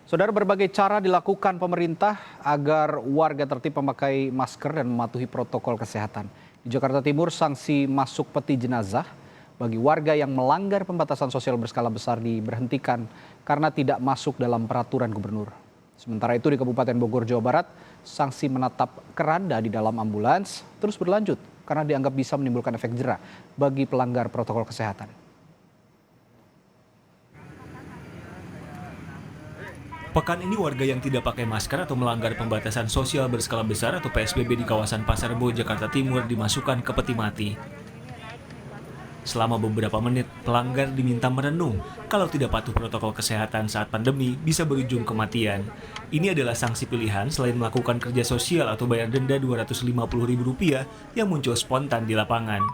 Saudara, berbagai cara dilakukan pemerintah agar warga tertib memakai masker dan mematuhi protokol kesehatan. Di Jakarta Timur, sanksi masuk peti jenazah bagi warga yang melanggar pembatasan sosial berskala besar diberhentikan karena tidak masuk dalam peraturan gubernur. Sementara itu di Kabupaten Bogor, Jawa Barat, sanksi menatap keranda di dalam ambulans terus berlanjut karena dianggap bisa menimbulkan efek jera bagi pelanggar protokol kesehatan. Pekan ini warga yang tidak pakai masker atau melanggar pembatasan sosial berskala besar atau PSBB di kawasan Pasar Rebo, Jakarta Timur dimasukkan ke peti mati. Selama beberapa menit, pelanggar diminta merenung. Kalau tidak patuh protokol kesehatan saat pandemi, bisa berujung kematian. Ini adalah sanksi pilihan selain melakukan kerja sosial atau bayar denda Rp250.000 yang muncul spontan di lapangan.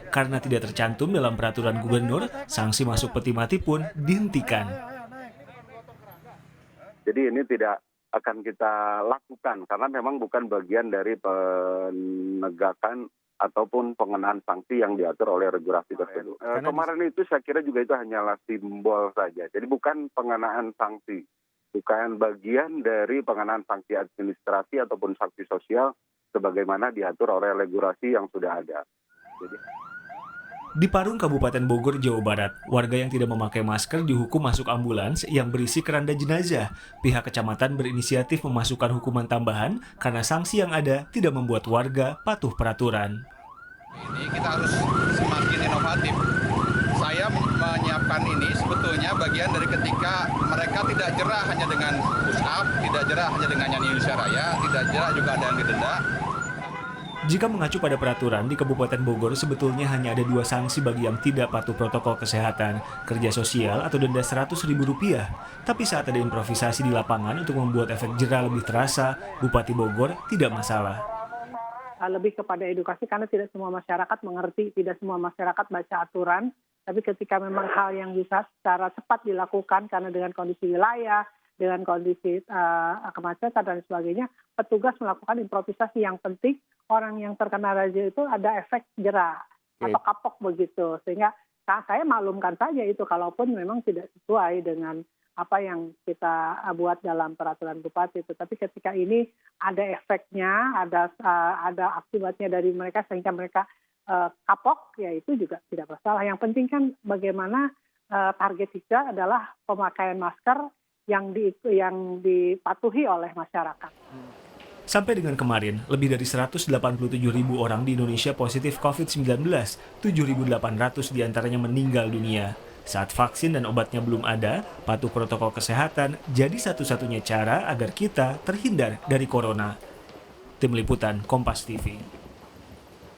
Karena tidak tercantum dalam peraturan gubernur, sanksi masuk peti mati pun dihentikan. Jadi ini tidak akan kita lakukan karena memang bukan bagian dari penegakan ataupun pengenaan sanksi yang diatur oleh regulasi tersebut. Kemarin itu saya kira juga itu hanyalah simbol saja. Jadi bukan pengenaan sanksi, bukan bagian dari pengenaan sanksi administrasi ataupun sanksi sosial sebagaimana diatur oleh regulasi yang sudah ada. Di Parung, Kabupaten Bogor, Jawa Barat, warga yang tidak memakai masker dihukum masuk ambulans yang berisi keranda jenazah. Pihak kecamatan berinisiatif memasukkan hukuman tambahan karena sanksi yang ada tidak membuat warga patuh peraturan. Ini kita harus semakin inovatif. Saya menyiapkan ini sebetulnya bagian dari ketika mereka tidak jerah hanya dengan push up, tidak jerah hanya dengan nyanyi Indonesia Raya, tidak jerah juga ada yang didenda. Jika mengacu pada peraturan, di Kabupaten Bogor sebetulnya hanya ada 2 sanksi bagi yang tidak patuh protokol kesehatan, kerja sosial atau denda Rp100.000. Tapi saat ada improvisasi di lapangan untuk membuat efek jera lebih terasa, Bupati Bogor tidak masalah. Lebih kepada edukasi karena tidak semua masyarakat mengerti, tidak semua masyarakat baca aturan. Tapi ketika memang hal yang bisa secara cepat dilakukan karena dengan kondisi wilayah, dengan kondisi kemacetan dan sebagainya, petugas melakukan improvisasi. Yang penting orang yang terkena razia itu ada efek jera atau kapok begitu, sehingga saya maklumkan saja itu kalaupun memang tidak sesuai dengan apa yang kita buat dalam peraturan bupati itu. Tapi ketika ini ada efeknya, ada akibatnya dari mereka sehingga mereka kapok, ya itu juga tidak masalah. Yang penting kan bagaimana target kita adalah pemakaian masker yang dipatuhi oleh masyarakat. Sampai dengan kemarin, lebih dari 187.000 orang di Indonesia positif COVID-19, 7.800 diantaranya meninggal dunia. Saat vaksin dan obatnya belum ada, patuh protokol kesehatan jadi satu-satunya cara agar kita terhindar dari corona. Tim Liputan, Kompas TV.